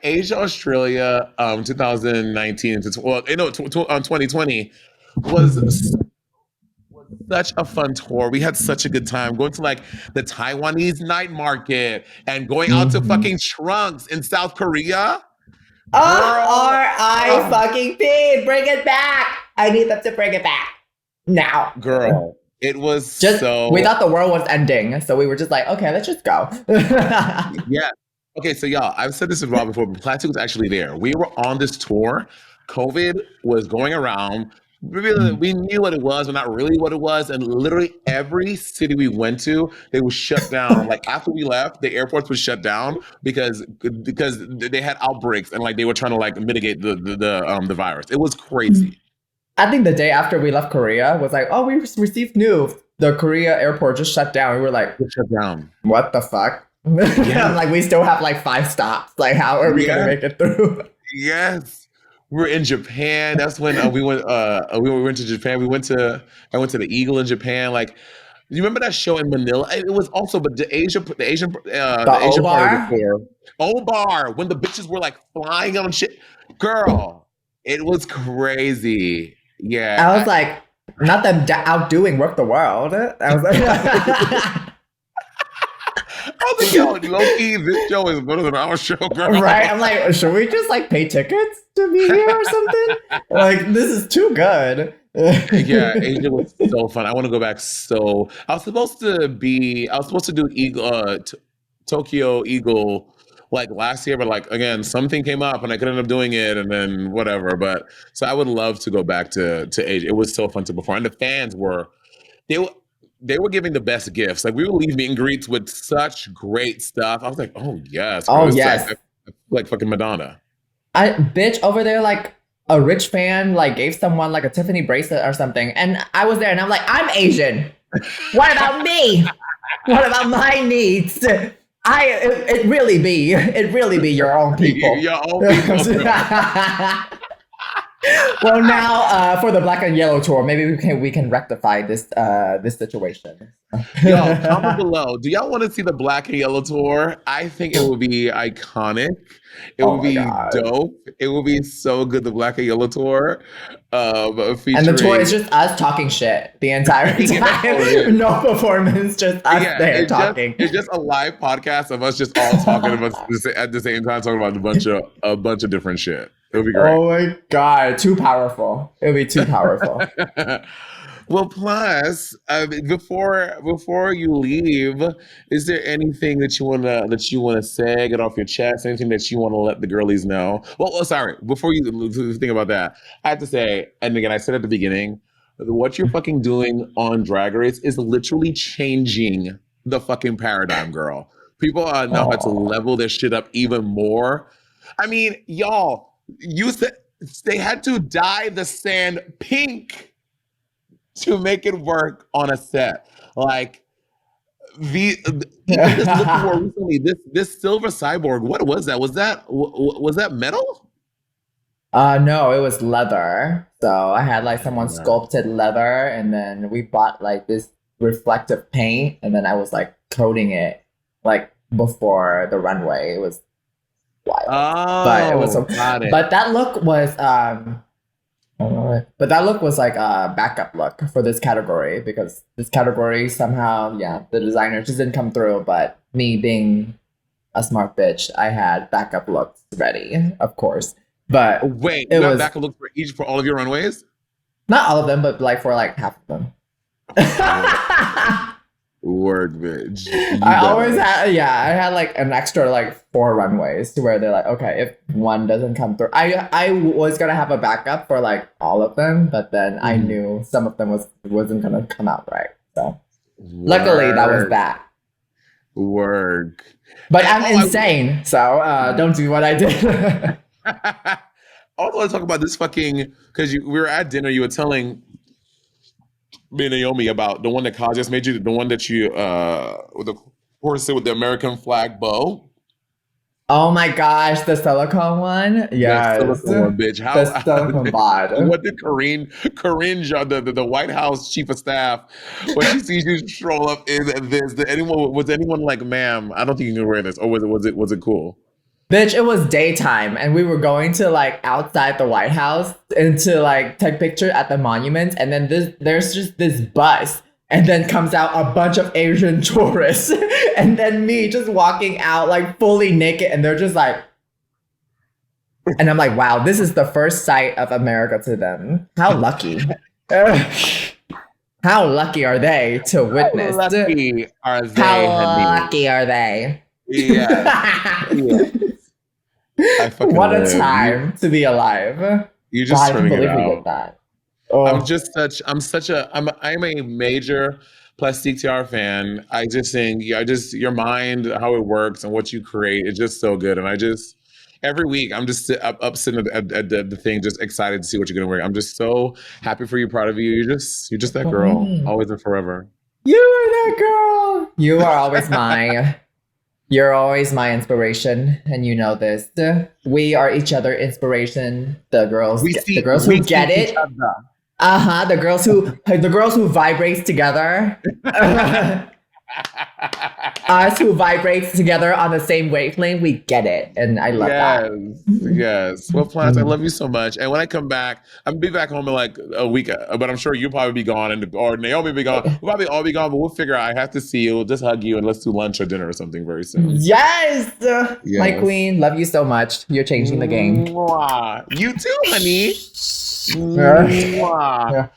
Asia, Australia, 2019 to 2020 was such a fun tour. We had such a good time going to like the Taiwanese night market and going out to Mhm. fucking Trunks in South Korea. R.I. Oh, fucking P. Bring it back. I need them to bring it back now. girl, it was We so thought the world was ending, so we were just like, okay, let's just go. yeah. Okay, so y'all, I've said this with Rob before, but Plastic was actually there. We were on this tour. COVID was going around. We knew what it was, but not really what it was. And literally every city we went to, they were shut down. Like after we left, the airports were shut down because they had outbreaks and like they were trying to like mitigate the virus. It was crazy. I think the day after we left Korea was like, oh, we received news. The Korea airport just shut down. We were like, It shut down. what the fuck? Yeah. I'm like, we still have like 5 stops. Like, how are we gonna make it through? Yes. We were in Japan. That's when we went to Japan. I went to the Eagle in Japan. Like, you remember that show in Manila? It was also, but The the Asian part of the O-Bar? tour, O-Bar, when the bitches were like flying on shit. Girl, it was crazy. Yeah. I was like, not them outdoing Work the World. I was like, I was like, yo, low-key, this show is better than our show, girl. right? I'm like, should we just like pay tickets to be here or something? Like, this is too good. Yeah, Asia was so fun. I want to go back. I was supposed to do Tokyo Eagle like last year, but like again, something came up and I couldn't end up doing it, and then whatever. But so I would love to go back to Asia. It was so fun to perform, and the fans were they were they were giving the best gifts. Like we would leave meet and greets with such great stuff. I was like, oh yes, girl, Oh this is yes, like fucking Madonna. I bitch over there like a rich fan like gave someone like a Tiffany bracelet or something, and I was there, and I'm like, I'm Asian. What about me? What about my needs? It really be your own people. Your own people. Well, now for the Black and Yellow tour, maybe we can rectify this situation. Yo, comment below. Do y'all want to see the Black and Yellow tour? I think it would be iconic. It Oh would my be God. dope. It would be so good. The Black and Yellow tour, featuring. And the tour is just us talking shit the entire time. No performance, just us there talking. It's just a live podcast of us just all talking about at the same time, talking about a bunch of different shit. It would be great. Oh my God, too powerful. It would be too powerful. Well, plus, before you leave, is there anything that you wanna say, get off your chest? Anything that you want to let the girlies know? Well, sorry. Before you think about that, I have to say, and again, I said at the beginning, what you're fucking doing on Drag Race is literally changing the fucking paradigm, girl. People are now had to level their shit up even more. I mean, y'all, they had to dye the sand pink to make it work on a set. Like even this looking more recently, this silver cyborg. What was that? Was that metal? No, it was leather. So I had like someone sculpted leather, and then we bought like this reflective paint, and then I was like coating it like before the runway. It was wild. But it was but that look was but that look was like a backup look for this category, because this category somehow, the designer just didn't come through. But me being a smart bitch, I had backup looks ready, of course. But wait, you had backup looks for all of your runways? Not all of them, but like for like half of them. Word, bitch. I had like an extra like 4 runways to where they're like, okay, if one doesn't come through, I was gonna have a backup for like all of them, but then I knew some of them wasn't gonna come out right. So luckily that was that. Word. But I'm insane, so don't do what I did. I also want to talk about this fucking, because we were at dinner, you were telling me and Naomi about the one that Kaz just made you, the one that you with the horse with the American flag bow. Oh my gosh, the silicone one? Yes. The silicone one, bitch. The silicone bod. What did Corinne, the White House chief of staff, when she sees you stroll up in this, was anyone like, ma'am, I don't think you can wear this, or was it cool? Bitch, it was daytime, and we were going to like outside the White House and to like take picture at the monument, and then there's just this bus, and then comes out a bunch of Asian tourists, and then me just walking out like fully naked, and they're just like, and I'm like, wow, this is the first sight of America to them. How lucky. How lucky are they to witness? How lucky are they? How lucky are they? Yeah. What a time to be alive. You just turning it out. We did that. Oh. I'm a major Plastique Tiara fan. I just think your mind, how it works and what you create is just so good. And every week I'm just up sitting at the thing, just excited to see what you're gonna wear. I'm just so happy for you, proud of you. You're just that girl, always and forever. You are that girl. You are always mine. You're always my inspiration, and you know this. We are each other inspiration. The girls who get it. The girls who vibrate together. Us who vibrate together on the same wavelength, we get it, and I love that. Yes. Well, Plans, I love you so much. And when I come back, I'm gonna be back home in like a week, but I'm sure you'll probably be gone, or Naomi will be gone. We'll probably all be gone, but we'll figure out. I have to see you, just hug you, and let's do lunch or dinner or something very soon. Yes, my queen, love you so much. You're changing the game. Mwah. You too, honey. Mwah.